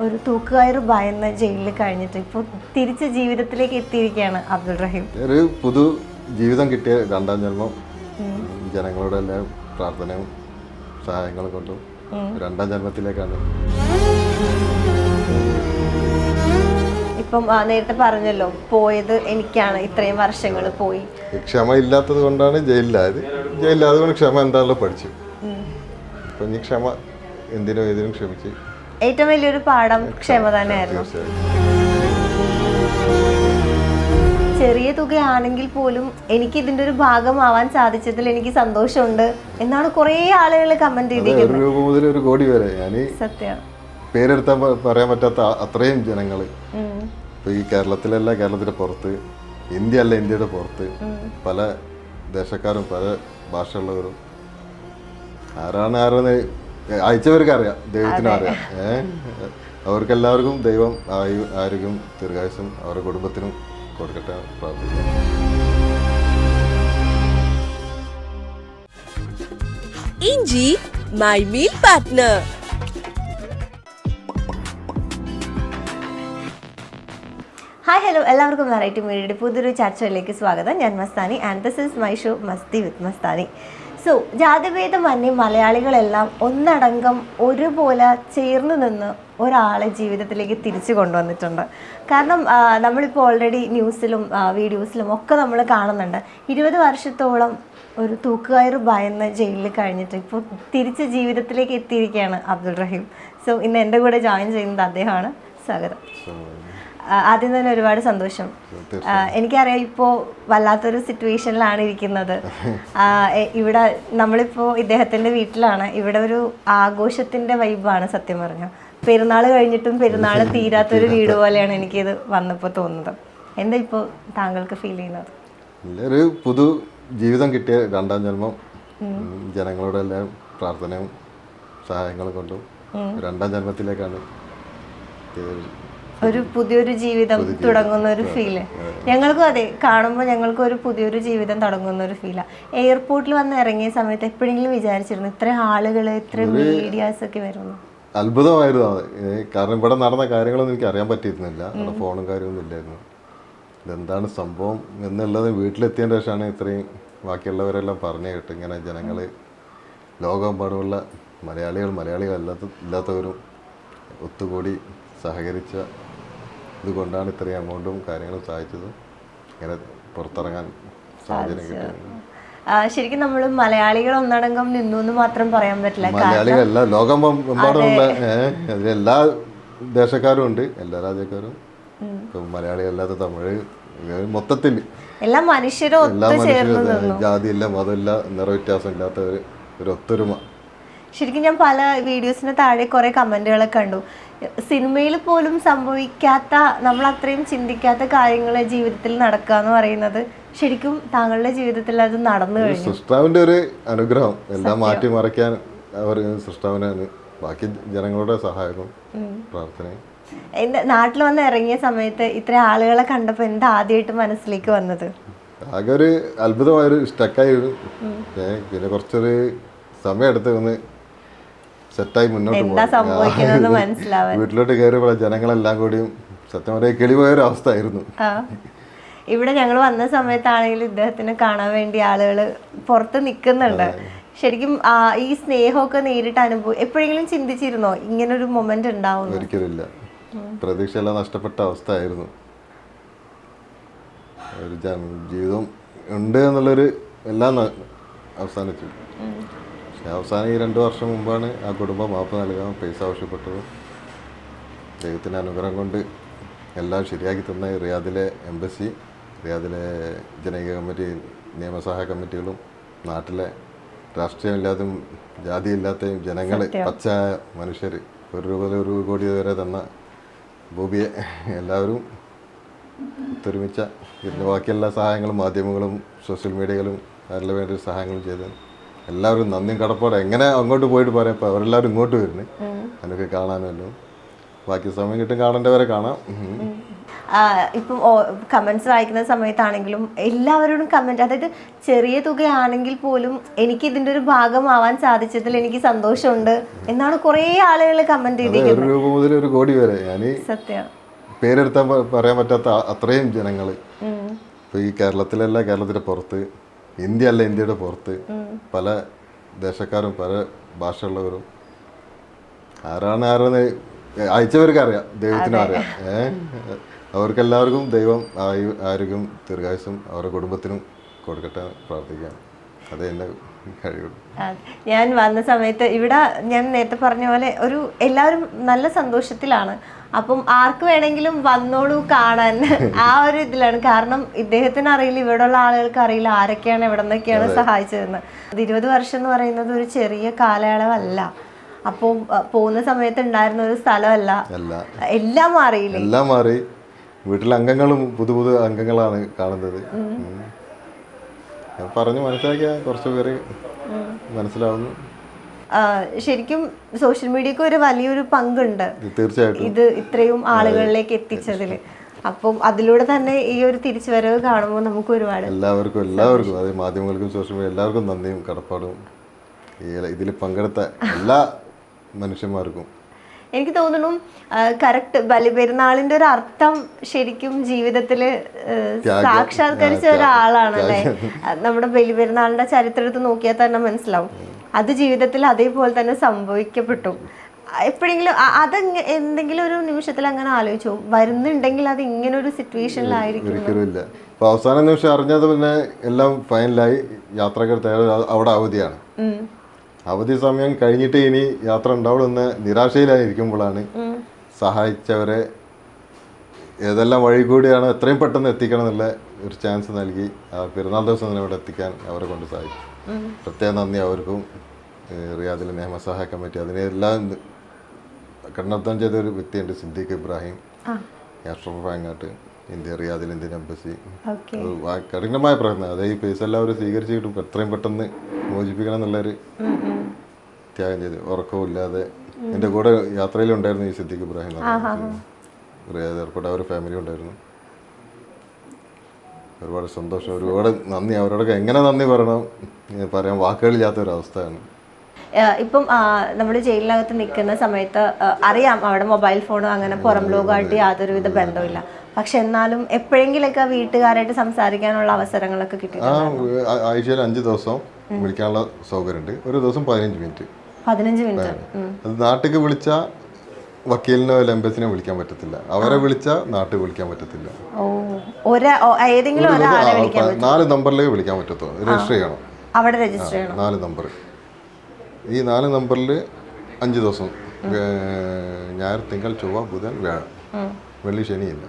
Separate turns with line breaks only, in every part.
ഒരു തൂക്കുകയറ് ഭയന്ന് ജയിലിൽ കഴിഞ്ഞിട്ട് ഇപ്പോൾ തിരിച്ച് ജീവിതത്തിലേക്ക് എത്തിയിരിക്കുകയാണ് അബ്ദുൾ റഹീം.
ഒരു പുതു ജീവിതം കിട്ടിയ രണ്ടാം ജന്മം. ജനങ്ങളുടെ എല്ലാം പ്രാർത്ഥനയും സഹായങ്ങളും കൊണ്ടും രണ്ടാം ജന്മത്തിലേക്കാണ്.
ഇപ്പം നേരത്തെ പറഞ്ഞല്ലോ, പോയത് എനിക്കാണ്, ഇത്രയും വർഷങ്ങൾ പോയി.
ക്ഷമ ഇല്ലാത്തത് കൊണ്ടാണ് ജയിലിലായത്. ജയിലിലായതുകൊണ്ട് ക്ഷമ എന്താണല്ലോ പഠിച്ചു. അപ്പം ഇനി ക്ഷമ എന്തിനും ഏതിനും ക്ഷമിച്ച്.
ഏറ്റവും വലിയൊരു പാഠം ക്ഷമ തന്നെയായിരുന്നു. ചെറിയ തുകയാണെങ്കിൽ പോലും എനിക്ക് ഇതിന്റെ ഒരു ഭാഗമാവാൻ സാധിച്ചതിൽ എനിക്ക് സന്തോഷമുണ്ട് എന്നാണ് കുറെ ആളുകൾ കമന്റ് ചെയ്തിരിക്കുന്നത്.
1 രൂപ മുതൽ 1 കോടി വരെ.
സത്യം
പേരെടുത്താൻ പറയാൻ പറ്റാത്ത അത്രയും ജനങ്ങൾ ഇപ്പൊ ഈ കേരളത്തിലല്ല, കേരളത്തിന്റെ പുറത്ത്, ഇന്ത്യ അല്ല ഇന്ത്യയുടെ പുറത്ത് പല ദേശക്കാരും പല ഭാഷയുള്ളവരും. ആരാണെന്ന് അയച്ചവർക്ക് അറിയാം, ദൈവത്തിനും അറിയാം. അവർക്കെല്ലാവർക്കും ദൈവം ആരോഗ്യം ദീർഘായുസ്സും അവരുടെ കുടുംബത്തിനും കൊടുക്കട്ടെ പ്രാർത്ഥിക്കാം.
ഇഞ്ചി my meal partner.
Hi hello, എല്ലാവർക്കും വെറൈറ്റി മീഡിയയുടെ പുതിയൊരു ചർച്ചയിലേക്ക് സ്വാഗതം. ഞാൻ Mastani and this is my show Masti with Mastani. So ജാതിഭേദമന്യേ മലയാളികളെല്ലാം ഒന്നടങ്കം ഒരുപോലെ ചേർന്ന് നിന്ന് ഒരാളെ ജീവിതത്തിലേക്ക് തിരിച്ചു കൊണ്ടുവന്നിട്ടുണ്ട്. കാരണം നമ്മളിപ്പോൾ ഓൾറെഡി ന്യൂസിലും വീഡിയോസിലും ഒക്കെ നമ്മൾ കാണുന്നുണ്ട്, 20 വർഷത്തോളം ഒരു തൂക്കുകയറ് ഭയന്ന് ജയിലിൽ കഴിഞ്ഞിട്ട് ഇപ്പോൾ തിരിച്ച് ജീവിതത്തിലേക്ക് എത്തിയിരിക്കുകയാണ് അബ്ദുൾ റഹീം. സോ ഇന്ന് എൻ്റെ കൂടെ ജോയിൻ ചെയ്യുന്നത് അദ്ദേഹമാണ്. സ്വാഗതം. ആദ്യം തന്നെ ഒരുപാട് സന്തോഷം. എനിക്കറിയാം ഇപ്പോൾ വല്ലാത്തൊരു സിറ്റുവേഷനിലാണ് ഇരിക്കുന്നത്. ഇവിടെ നമ്മളിപ്പോൾ ഇദ്ദേഹത്തിൻ്റെ വീട്ടിലാണ്. ഇവിടെ ഒരു ആഘോഷത്തിൻ്റെ വൈബാണ് സത്യം പറഞ്ഞാൽ. പെരുന്നാൾ കഴിഞ്ഞിട്ടും പെരുന്നാൾ തീരാത്തൊരു വീട് പോലെയാണ് എനിക്കിത് വന്നപ്പോൾ തോന്നുന്നത്. എന്താ ഇപ്പോൾ താങ്കൾക്ക് ഫീൽ ചെയ്യുന്നത്?
ഒരു പുതു ജീവിതം കിട്ടിയ രണ്ടാം ജന്മം. ജനങ്ങളുടെ എല്ലാം പ്രാർത്ഥനയും സഹായങ്ങളും കൊണ്ടും രണ്ടാം ജന്മത്തിലേക്കാണ്.
ഒരു പുതിയൊരു ജീവിതം തുടങ്ങുന്ന ഒരു ഫീല് ഞങ്ങൾക്കും അതെ. കാണുമ്പോൾ ഞങ്ങൾക്കും ഒരു പുതിയൊരു ജീവിതം തുടങ്ങുന്ന ഒരു ഫീലാണ്. എയർപോർട്ടിൽ വന്ന് ഇറങ്ങിയ സമയത്ത് എപ്പോഴെങ്കിലും വിചാരിച്ചിരുന്നു ഇത്ര ആളുകൾ, ഇത്ര മീഡിയാസ് ഒക്കെ വരുന്നു?
അത്ഭുതമായിരുന്നു അത്. കാരണം ഇവിടെ നടന്ന കാര്യങ്ങളൊന്നും എനിക്ക് അറിയാൻ പറ്റിയിരുന്നില്ല. അവിടെ ഫോണും കാര്യമൊന്നും ഇല്ലായിരുന്നു. ഇതെന്താണ് സംഭവം എന്നുള്ളത് വീട്ടിലെത്തിയതിൻ്റെ ശേഷമാണ് ഇത്രയും ബാക്കിയുള്ളവരെല്ലാം പറഞ്ഞു കേട്ട്. ഇങ്ങനെ ജനങ്ങൾ ലോകമെമ്പാടുമുള്ള ഇല്ലാത്തവരും ഒത്തുകൂടി സഹകരിച്ച ഇതുകൊണ്ടാണ് ഇത്രയും അമൗണ്ടും കാര്യങ്ങളും സഹായിച്ചത്. ഇങ്ങനെ പുറത്തിറങ്ങാൻ സാഹചര്യം കിട്ടിയത്.
ശരിക്കും നമ്മൾ മലയാളികൾ ഒന്നടങ്കം നിന്നു എന്ന് മാത്രം പറയാൻ പറ്റില്ല.
മലയാളികളല്ല, ലോകമെമ്പാടുമുള്ള എല്ലാ ദേശക്കാരും ഉണ്ട്, എല്ലാ രാജ്യക്കാരും. ഇപ്പം മലയാളികളല്ലാത്ത തമിഴ്, മൊത്തത്തിൽ
എല്ലാ മനുഷ്യരും
ജാതിയില്ല, മതമില്ല, നിറവ്യത്യാസം ഇല്ലാത്തവർ, ഒരു ഒത്തൊരുമ.
ശരിക്കും ഞാൻ പല വീഡിയോസിന് താഴെ കുറേ കമൻറ്റുകളൊക്കെ കണ്ടു. സിനിമയിൽ പോലും സംഭവിക്കാത്ത, നമ്മൾ അത്രയും ചിന്തിക്കാത്ത കാര്യങ്ങൾ ജീവിതത്തിൽ നടക്കുക എന്ന് പറയുന്നത് ശരിക്കും താങ്കളുടെ ജീവിതത്തിൽ അത് നടന്നു കഴിഞ്ഞു.
സൃഷ്ടാവിൻ്റെ ഒരു അനുഗ്രഹം. എല്ലാം മാറ്റിമറിക്കാൻ അവർ സൃഷ്ടാവിനാണ്. ബാക്കി ജനങ്ങളുടെ സഹായവും പ്രാർത്ഥനയും.
എൻ്റെ നാട്ടിൽ വന്ന് ഇറങ്ങിയ സമയത്ത് ഇത്ര ആളുകളെ കണ്ടപ്പോൾ എന്താ ആദ്യമായിട്ട് മനസ്സിലേക്ക് വന്നത്?
ആകെ ഒരു അത്ഭുതമായൊരു സ്റ്റക്കായി. പിന്നെ കുറച്ചൊരു സമയം എടുത്ത് ഒന്ന് സെറ്റായി മുന്നോട്ട് പോകും. വീട്ടിലോട്ട് കയറിയപ്പോൾ ജനങ്ങളെല്ലാം കൂടിയും സത്യം പറയുക കിളിപോയൊരു അവസ്ഥയായിരുന്നു.
ഇവിടെ ഞങ്ങൾ വന്ന സമയത്താണെങ്കിൽ ഇദ്ദേഹത്തിനെ കാണാൻ വേണ്ടി ആളുകൾ പുറത്ത് നിൽക്കുന്നുണ്ട്. ശരിക്കും ഈ സ്നേഹമൊക്കെ നേരിട്ട് എപ്പോഴെങ്കിലും ചിന്തിച്ചിരുന്നോ ഇങ്ങനൊരു മൊമെന്റ് ഉണ്ടാവും?
ഒരിക്കലില്ല. പ്രതീക്ഷയെല്ലാം നഷ്ടപ്പെട്ട അവസ്ഥയായിരുന്നു. ഒരു ജീവിതം ഉണ്ട് എന്നുള്ളൊരു എല്ലാം അവസാനിച്ചു. അവസാനം ഈ 2 വർഷം മുമ്പാണ് ആ കുടുംബം മാപ്പ് നൽകാൻ പൈസ ആവശ്യപ്പെട്ടത്. ദൈവത്തിൻ്റെ അനുഗ്രഹം കൊണ്ട് എല്ലാം ശരിയാക്കി തന്ന റിയാദിലെ എംബസി, റിയാദിലെ ജനകീയ കമ്മിറ്റി, നിയമസഹായ കമ്മിറ്റികളും നാട്ടിലെ രാഷ്ട്രീയമില്ലാത്തതും ജാതിയില്ലാത്തതും ജനങ്ങൾ, പച്ചയായ മനുഷ്യർ, 1 രൂപ 1 കോടി വരെ തന്ന ബോബിയെ എല്ലാവരും ഒത്തൊരുമിച്ച. പിന്നെ ബാക്കിയെല്ലാ സഹായങ്ങളും മാധ്യമങ്ങളും സോഷ്യൽ മീഡിയകളും അതിന് വേണ്ടി സഹായങ്ങളും ചെയ്ത് എല്ലാവരും നന്ദിയും കടപ്പാടും. എങ്ങനെ അങ്ങോട്ട് പോയിട്ട് പറയാം. ഇപ്പോൾ അവരെല്ലാവരും ഇങ്ങോട്ട് വരുന്നു, അതിനൊക്കെ കാണാനല്ലോ. ബാക്കി സമയം കിട്ടും കാണേണ്ടവരെ കാണാം.
ഇപ്പം കമൻസ് വായിക്കുന്ന സമയത്താണെങ്കിലും എല്ലാവരോടും കമൻറ്റ്, അതായത് ചെറിയ തുകയാണെങ്കിൽ പോലും എനിക്ക് ഇതിൻ്റെ ഒരു ഭാഗമാവാൻ സാധിച്ചതിൽ എനിക്ക് സന്തോഷമുണ്ട് എന്നാണ് കുറേ ആളുകൾ കമൻറ്റ് ചെയ്തിരിക്കുന്നത്.
1 രൂപ മുതൽ 1 കോടി വരെ. ഞാൻ
സത്യം
പേരെടുത്താൻ പറയാൻ പറ്റാത്ത അത്രയും ജനങ്ങൾ ഇപ്പോൾ ഈ കേരളത്തിലല്ല, കേരളത്തിൻ്റെ പുറത്ത്, ഇന്ത്യ അല്ല ഇന്ത്യയുടെ പുറത്ത്, പല ദേശക്കാരും പല ഭാഷയുള്ളവരും, ആരാണെന്ന് അയച്ചവർക്ക് അറിയാം, ദൈവത്തിനും അറിയാം. അവർക്കെല്ലാവർക്കും ദൈവം ആരോഗ്യം ദീർഘായുസ്സും അവരുടെ കുടുംബത്തിനും കൊടുക്കട്ടെ പ്രാർത്ഥിക്കാം. അത് തന്നെ കഴിയുള്ളൂ.
ഞാൻ വന്ന സമയത്ത് ഇവിടെ ഞാൻ നേരത്തെ പറഞ്ഞ പോലെ എല്ലാവരും നല്ല സന്തോഷത്തിലാണ്. അപ്പം ആർക്ക് വേണമെങ്കിലും വന്നോളൂ കാണാൻ, ആ ഒരു ഇതിലാണ്. കാരണം ഇദ്ദേഹത്തിന് അറിയില്ല, ഇവിടെയുള്ള ആളുകൾക്ക് അറിയില്ല ആരൊക്കെയാണ് എവിടെ നിന്നൊക്കെയാണ് സഹായിച്ചതെന്ന്. 20 വർഷം എന്ന് പറയുന്നത് ഒരു ചെറിയ കാലയളവല്ല. അപ്പോൾ പോകുന്ന സമയത്ത് ഉണ്ടായിരുന്ന ഒരു സ്ഥലമല്ല, എല്ലാം മാറിയില്ലേ?
എല്ലാം മാറി. വീട്ടിലെ അംഗങ്ങളും പുതു അംഗങ്ങളാണ് കാണുന്നത്. പറഞ്ഞു മനസ്സിലാക്കിയ കുറച്ച് പേര് മനസ്സിലാവുന്നു.
ശരിക്കും സോഷ്യൽ മീഡിയക്ക് ഒരു വലിയൊരു പങ്കുണ്ട്
തീർച്ചയായിട്ടും
ഇത് ഇത്രയും ആളുകളിലേക്ക് എത്തിച്ചതിൽ. അപ്പം അതിലൂടെ തന്നെ ഈ ഒരു തിരിച്ചുവരവ് കാണുമ്പോൾ നമുക്ക് ഒരുപാട്
എല്ലാവർക്കും അതായത് മാധ്യമങ്ങൾക്കും സോഷ്യൽ മീഡിയ എല്ലാവർക്കും നന്ദിയും കടപ്പാടും ഇതിൽ പങ്കെടുത്ത എല്ലാ മനുഷ്യന്മാർക്കും.
എനിക്ക് തോന്നുന്നു കറക്റ്റ് ബലിപെരുന്നാളിന്റെ ഒരു അർത്ഥം ശരിക്കും ജീവിതത്തിൽ സാക്ഷാത്കരിച്ച ഒരാളാണല്ലേ. നമ്മുടെ ബലിപെരുന്നാളിന്റെ ചരിത്രത്തിൽ നോക്കിയാൽ തന്നെ മനസ്സിലാവും അത് ജീവിതത്തിൽ അതേപോലെ തന്നെ സംഭവിക്കപ്പെട്ടു. എപ്പോഴെങ്കിലും അത് എന്തെങ്കിലും ഒരു നിമിഷത്തിൽ അങ്ങനെ ആലോചിച്ചു വരുന്നുണ്ടെങ്കിൽ അത് ഇങ്ങനെ ഒരു സിറ്റുവേഷനിലായിരിക്കും?
ഒരിക്കലുമില്ല. അപ്പോൾ അവസാന നിമിഷം അറിഞ്ഞത് പിന്നെ എല്ലാം ഫൈനലായി, യാത്രക്കാർ അവിടെ അവധിയാണ്. അവധി സമയം കഴിഞ്ഞിട്ട് ഇനി യാത്ര ഉണ്ടാവുമെന്ന നിരാശയിലായിരിക്കുമ്പോഴാണ് സഹായിച്ചവരെ ഏതെല്ലാം വഴി കൂടിയാണ് എത്രയും പെട്ടെന്ന് എത്തിക്കണം എന്നുള്ള ഒരു ചാൻസ് നൽകി പെരുന്നാൾ ദിവസം തന്നെ ഇവിടെ എത്തിക്കാൻ അവരെ കൊണ്ട് സാധിച്ചു. പ്രത്യേക നന്ദി അവർക്കും. റിയാദിലെ നിയമസഹായ കമ്മിറ്റി അതിനെല്ലാം കണ്ണർത്ഥം ചെയ്ത ഒരു വ്യക്തിയുണ്ട്, സിദ്ദീഖ് ഇബ്രാഹിം, അഷ്റഫ് ബാങ്ങാട്ട്, റിയാദിൽ ഇന്ത്യൻ എംബസി. കഠിനമായ പ്രയത്നം, അതായത് ഈ പൈസ എല്ലാവരും സ്വീകരിച്ച് കിട്ടും എത്രയും പെട്ടെന്ന് മോചിപ്പിക്കണം എന്നുള്ളൊരു ത്യാഗം ചെയ്ത് ഉറക്കവും ഇല്ലാതെ എൻ്റെ കൂടെ യാത്രയിലുണ്ടായിരുന്നു ഈ സിദ്ദീഖ് ഇബ്രാഹിം. റിയാദ് എയർപോർട്ട് അവരുടെ ഫാമിലി ഉണ്ടായിരുന്നു. ഒരുപാട് സന്തോഷം, ഒരുപാട് നന്ദി. അവരോടൊക്കെ എങ്ങനെ നന്ദി പറയണം പറയാൻ വാക്കുകളില്ലാത്തൊരവസ്ഥയാണ്.
ഇപ്പം നമ്മൾ ജയിലിനകത്ത് നിൽക്കുന്ന സമയത്ത് അറിയാം അവിടെ മൊബൈൽ ഫോണോ അങ്ങനെ പുറം ലോകമായിട്ട് യാതൊരുവിധ ബന്ധമില്ല. പക്ഷെ എന്നാലും എപ്പോഴെങ്കിലൊക്കെ വീട്ടുകാരായിട്ട് സംസാരിക്കാനുള്ള അവസരങ്ങളൊക്കെ കിട്ടി.
ആഴ്ചയിൽ 5 ദിവസം വിളിക്കാനുള്ള സൗകര്യമുണ്ട്. ഒരു ദിവസം 15 മിനിറ്റ്. അത് നാട്ടിലേക്ക് വിളിച്ച വക്കീലിനോ എംബസിനോ വിളിക്കാൻ പറ്റത്തില്ല. അവരെ വിളിച്ച നാട്ടിൽ വിളിക്കാൻ പറ്റത്തില്ല. 4 നമ്പറിലേക്ക് വിളിക്കാൻ പറ്റത്തുള്ളൂ. രജിസ്റ്റർ ചെയ്യണം,
അവിടെ രജിസ്റ്റർ ചെയ്യണം
4 നമ്പർ. ഈ 4 നമ്പറിൽ 5 ദിവസം, ഞായർ, തിങ്കൾ, ചൊവ്വ, ബുധൻ, വ്യാഴം, വെള്ളി, ശനിയില്ല.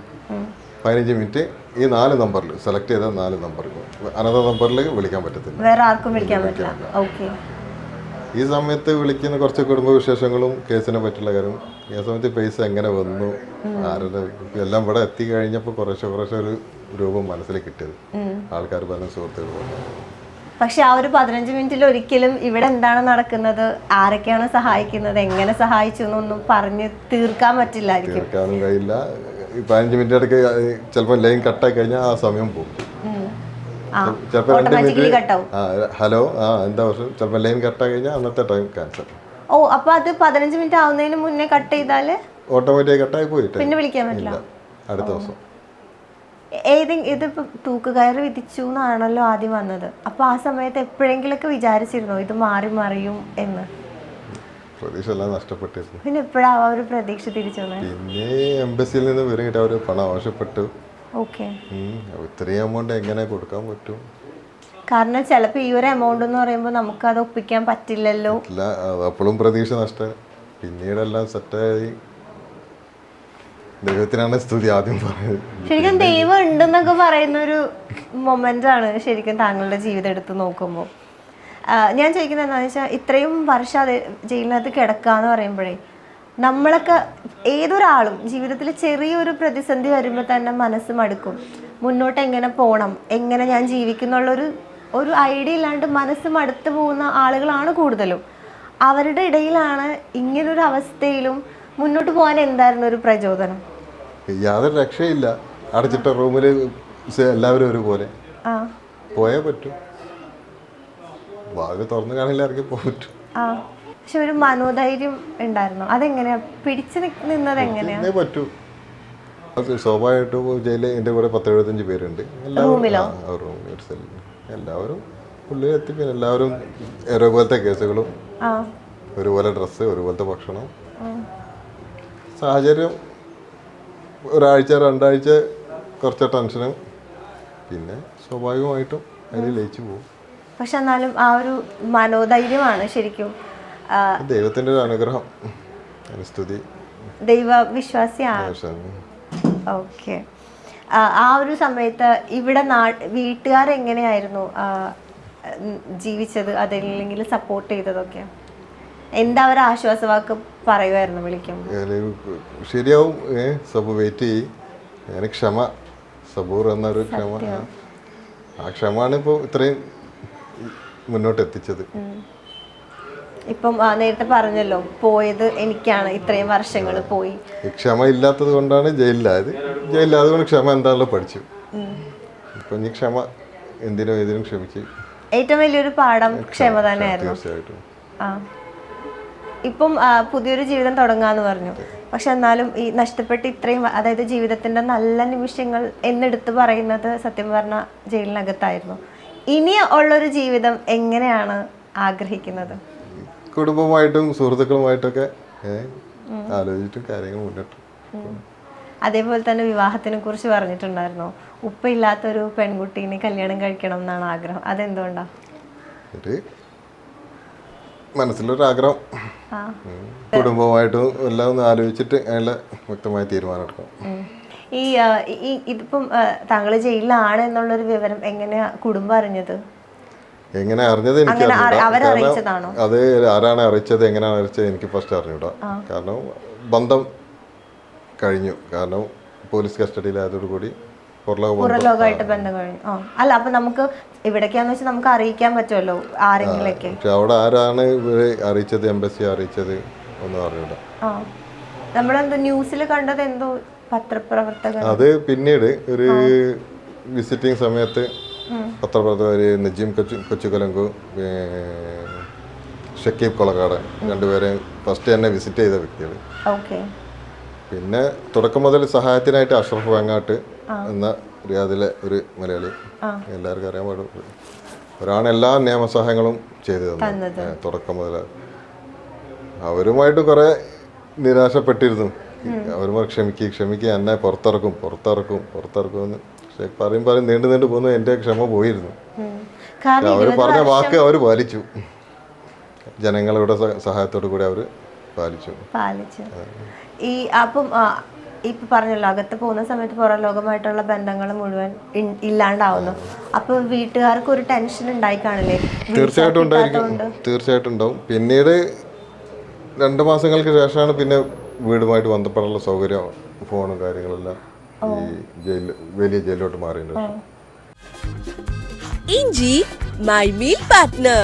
15 മിനിറ്റ് ഈ 4 നമ്പറിൽ സെലക്ട് ചെയ്ത 4 നമ്പറിൽ. അനന്തര നമ്പറിൽ വിളിക്കാൻ പറ്റത്തില്ല,
വേറെ ആർക്കും വിളിക്കാൻ പറ്റില്ല.
ഈ സമയത്ത് വിളിക്കുന്ന കുറച്ച് കുടുംബ വിശേഷങ്ങളും കേസിനെ പറ്റിയുള്ള കാര്യം, ഈ സമയത്ത് പൈസ എങ്ങനെ വന്നു, ആരുടെ എല്ലാം ഇവിടെ എത്തി കഴിഞ്ഞപ്പോൾ കുറേശ്ശെ ഒരു രൂപം മനസ്സിൽ കിട്ടിയത് ആൾക്കാർ പറഞ്ഞ സുഹൃത്തുക്കൾ പറഞ്ഞു.
പക്ഷെ ആ ഒരു 15 മിനിറ്റിൽ ഒരിക്കലും ഇവിടെ എന്താണ് നടക്കുന്നത്, ആരൊക്കെയാണ് സഹായിക്കുന്നത്, എങ്ങനെ സഹായിച്ചു എന്നൊന്നും പറഞ്ഞ് തീർക്കാൻ പറ്റില്ലായിരിക്കും.
തീർക്കാനും കഴിയില്ല. ഈ 15 മിനിറ്റ് ഇടയ്ക്ക് ചിലപ്പോൾ ലൈൻ കട്ടായി കഴിഞ്ഞാൽ ആ സമയം പോകും. ചിലപ്പോൾ 2 മിനിറ്റ് ഹലോ എന്താ പ്രശ്നം, ചിലപ്പോൾ ലൈൻ കട്ടായി കഴിഞ്ഞാൽ അന്നത്തെ ടൈം ക്യാൻസൽ.
അപ്പൊ അത് 15 മിനിറ്റ് ആവുന്നതിന് മുന്നേ കട്ട് ചെയ്താല്
ഓട്ടോമാറ്റിക് കട്ടായി പോയിട്ട്
പിന്നെ വിളിക്കാൻ പറ്റില്ല
അടുത്ത ദിവസം.
ഇതിപ്പോ തൂക്കുകയറ് വിധിച്ചു എന്നാണല്ലോ ആദ്യം വന്നത്. അപ്പൊ ആ സമയത്ത് എപ്പോഴെങ്കിലൊക്കെ വിചാരിച്ചിരുന്നോ ഇത് മാറി മറിയും എന്ന്?
പ്രതീക്ഷ എല്ലാം നഷ്ടപ്പെട്ടിരുന്നു.
പിന്നെ എപ്പോഴാ ആ ഒരു പ്രതീക്ഷ തിരിച്ചു വന്നത്?
പിന്നെ എംബസിയിൽ നിന്ന് വിവരം അവർ പണം ആവശ്യപ്പെട്ടു. ഇത്രയും എമൗണ്ട് എങ്ങനെ കൊടുക്കാൻ പറ്റും?
കാരണം ചിലപ്പോൾ ഈ ഒരു എമൗണ്ട് എന്ന് പറയുമ്പോൾ നമുക്ക് അത് ഒപ്പിക്കാൻ പറ്റില്ലല്ലോ.
ഇല്ല, അപ്പോഴും പ്രതീക്ഷ നഷ്ടം. പിന്നീടെല്ലാം സെറ്റായി. ദൈവത്തിനാണ് സ്തുതി ആദ്യം പറയുന്നത്. ശരിക്കും
ദൈവം ഉണ്ടെന്നൊക്കെ പറയുന്ന ഒരു മൊമെന്റ് ആണ് ശരിക്കും താങ്കളുടെ ജീവിതം എടുത്ത് നോക്കുമ്പോൾ. ഞാൻ ചോദിക്കുന്നത് എന്താണെന്ന് വെച്ചാൽ, ഇത്രയും വർഷം അത് ജയിലിനകത്ത് കിടക്കുക എന്ന് പറയുമ്പോഴേ നമ്മളൊക്കെ ഏതൊരാളും ജീവിതത്തിൽ ചെറിയൊരു പ്രതിസന്ധി വരുമ്പോൾ തന്നെ മനസ്സ് മടുക്കും. മുന്നോട്ട് എങ്ങനെ പോകണം, എങ്ങനെ ഞാൻ ജീവിക്കുന്നുള്ളൊരു ഐഡിയ ഇല്ലാണ്ട് മനസ്സ് മടുത്തു പോകുന്ന ആളുകളാണ് കൂടുതലും. അവരുടെ ഇടയിലാണ് ഇങ്ങനൊരു അവസ്ഥയിലും മുന്നോട്ട് പോകാൻ എന്തായിരുന്നു ഒരു പ്രചോദനം?
യാതൊരു രക്ഷയില്ല. അടച്ചിട്ട റൂമിൽ എല്ലാവരും ഒരുപോലെ
ആ
പോയേ പറ്റൂ. വാതിൽ തുറന്നു കാണില്ല, ഇറങ്ങി പോകാൻ പറ്റും.
ആ പക്ഷെ ഒരു മനോധൈര്യം ഉണ്ടായിരുന്നു. അതെങ്ങനെയാ പിടിച്ചു നിന്നത്? എങ്ങനെയാ?
ഇതേ പറ്റൂ. അത് സ്വാഭാവികമായിട്ടും ജയിലിൽ എൻ്റെ കൂടെ 10-75 പേരുണ്ട്.
റൂമിലോ?
റൂമിൽ ഒരു സെല്ലിൽ എല്ലാവരും ഉള്ളിൽ എത്തിപ്പിക്കും. എല്ലാവരും ഒരുപോലത്തെ കേസുകളും,
ആ
ഒരുപോലെ ഡ്രസ്സ്, ഒരുപോലത്തെ ഭക്ഷണം. സാഹചര്യം ഒരാഴ്ച 2 ആഴ്ച കുറച്ച് ടെൻഷനും, പിന്നെ സ്വാഭാവികമായിട്ടും അതിൽ ലയിച്ചു പോകും.
പക്ഷെ എന്നാലും ആ ഒരു മനോധൈര്യമാണ് ശരിക്കും.
ദൈവത്തിൻ്റെ ഒരു അനുഗ്രഹം, സ്തുതി.
ദൈവവിശ്വാസിയാണ്. ഓക്കെ. ആ ഒരു സമയത്ത് ഇവിടെ വീട്ടുകാരെങ്ങനെയായിരുന്നു ജീവിച്ചത്? അതല്ലെങ്കിൽ സപ്പോർട്ട് ചെയ്തതൊക്കെ എന്താ? അവർ ആശ്വാസവാക്ക് പറയുമായിരുന്നു വിളിക്കുമ്പോൾ?
ശരിയാവും, സബു വെയിറ്റ് ചെയ്യും. ഞാൻ ക്ഷമ, സബൂർ എന്നൊരു ക്ഷമ, ആ ക്ഷമയാണ് ഇപ്പോൾ ഇത്രയും മുന്നോട്ട് എത്തിച്ചത്.
ഇപ്പം നേരത്തെ പറഞ്ഞല്ലോ പോയത് എനിക്കാണ്, ഇത്രയും വർഷങ്ങൾ പോയി.
ക്ഷമ ഇല്ലാത്തത് കൊണ്ടാണ് ജയിലിലായത്. ജയിലിലായത് കൊണ്ട് ക്ഷമ എന്താണല്ലോ പഠിച്ചു. ഇപ്പം ഈ ക്ഷമ എന്തിനും ഏതിനും ക്ഷമിച്ച്
ഏറ്റവും വലിയൊരു പാഠം ക്ഷമ തന്നെയായിരുന്നു.
തീർച്ചയായിട്ടും.
ആ ഇപ്പം പുതിയൊരു ജീവിതം തുടങ്ങാന്ന് പറഞ്ഞു. പക്ഷെ എന്നാലും ഈ നഷ്ടപ്പെട്ട് ഇത്രയും, അതായത് ജീവിതത്തിന്റെ നല്ല നിമിഷങ്ങൾ എന്നെടുത്ത് പറയുന്നത് സത്യം പറഞ്ഞ ജയിലിനകത്തായിരുന്നു. ഇനി ഉള്ളൊരു ജീവിതം എങ്ങനെയാണ് ആഗ്രഹിക്കുന്നത്?
കുടുംബമായിട്ടും സുഹൃത്തുക്കളുമായിട്ടൊക്കെ ആലോചിച്ചിട്ട് കാര്യങ്ങൾ മുന്നോട്ട്.
അതേപോലെ തന്നെ വിവാഹത്തിനെ കുറിച്ച് പറഞ്ഞിട്ടുണ്ടായിരുന്നു. ഉപ്പയില്ലാത്തൊരു പെൺകുട്ടീനെ കല്യാണം കഴിക്കണം എന്നാണ് ആഗ്രഹം. അതെന്തുകൊണ്ടാ?
ഒരു മനസ്സിലൊരാഗ്രഹം. കുടുംബമായിട്ടും എല്ലാം ഒന്ന് ആലോചിച്ചിട്ട് അതിനുള്ള വ്യക്തമായ തീരുമാനം എടുക്കണം.
ഇതിപ്പം താങ്കൾ ജയിലിലാണ് എന്നുള്ളൊരു വിവരം എങ്ങനെയാ കുടുംബം അറിഞ്ഞത്?
എങ്ങനെ അറിഞ്ഞത് എനിക്ക്
അവരറിയിച്ചതാണോ?
അത് ആരാണ് അറിയിച്ചത്, എങ്ങനെയാണ് അറിയിച്ചത് എനിക്ക് ഫസ്റ്റ് അറിഞ്ഞൂടാ. കാരണം ബന്ധം കഴിഞ്ഞു. കാരണം പോലീസ് കസ്റ്റഡിയിലായതോടുകൂടി
പുറലോകമായിട്ട് ബന്ധം കഴിഞ്ഞു. അല്ല, അപ്പൊ നമുക്ക് ഇവിടേക്കാന്ന് വെച്ചാൽ നമുക്ക് അറിയിക്കാൻ പറ്റുമല്ലോ ആരെങ്കിലൊക്കെ.
പക്ഷെ അവിടെ ആരാണ് ഇവരെ അറിയിച്ചത്, എംബസി അറിയിച്ചത് ഒന്നും അറിഞ്ഞൂടാ.
നമ്മളെന്തോ ന്യൂസിൽ കണ്ടത്, എന്തോ പത്രപ്രവർത്തകർ.
അത് പിന്നീട് ഒരു വിസിറ്റിംഗ് സമയത്ത് പത്രപ്രവർത്തകർ നജീം കൊച്ചുകലങ്കു, ഷക്കീബ് കൊളക്കാട്, രണ്ടുപേരെ ഫസ്റ്റ് തന്നെ വിസിറ്റ് ചെയ്ത വ്യക്തികൾ. പിന്നെ തുടക്കം മുതൽ സഹായത്തിനായിട്ട് അഷ്റഫ് വെങ്ങാട്ട് എന്ന റിയാദിലെ ഒരു മലയാളി, എല്ലാവർക്കും അറിയാൻ പാടും, ഒരാണ് എല്ലാ നിയമസഹായങ്ങളും ചെയ്തു തന്നത് തുടക്കം മുതൽ. അവരുമായിട്ട് കുറെ നിരാശപ്പെട്ടിരുന്നു. അവർ ക്ഷമിക്കുക, എന്നെ പുറത്തിറക്കും എന്ന്. പക്ഷെ പറയും നീണ്ടു പോകുന്നു. എൻ്റെ ക്ഷമ പോയിരുന്നു. അവർ പറഞ്ഞ വാക്ക് അവർ പാലിച്ചു. ജനങ്ങളുടെ സഹായത്തോടു കൂടി അവർ പാലിച്ചു.
ഈ അപ്പം ഇപ്പൊ പറഞ്ഞല്ലോ, അകത്ത് പോകുന്ന സമയത്ത് പുറം ലോകമായിട്ടുള്ള ബന്ധങ്ങൾ മുഴുവൻ ഇല്ലാണ്ടാവുന്നു. അപ്പൊ വീട്ടുകാർക്ക് ഒരു ടെൻഷൻ ഉണ്ടായി കാണില്ലേ?
തീർച്ചയായിട്ടും ഉണ്ടാവും. പിന്നീട് 2 മാസങ്ങൾക്ക് ശേഷമാണ് പിന്നെ വീടുമായിട്ട് ബന്ധപ്പെടാനുള്ള സൗകര്യം, ഫോണും കാര്യങ്ങളെല്ലാം ഈ വലിയ ജയിലിലോട്ട് മാറിയിട്ടുണ്ട്.
ഇഞ്ചി മൈ മീൽ പാർട്ട്ണർ.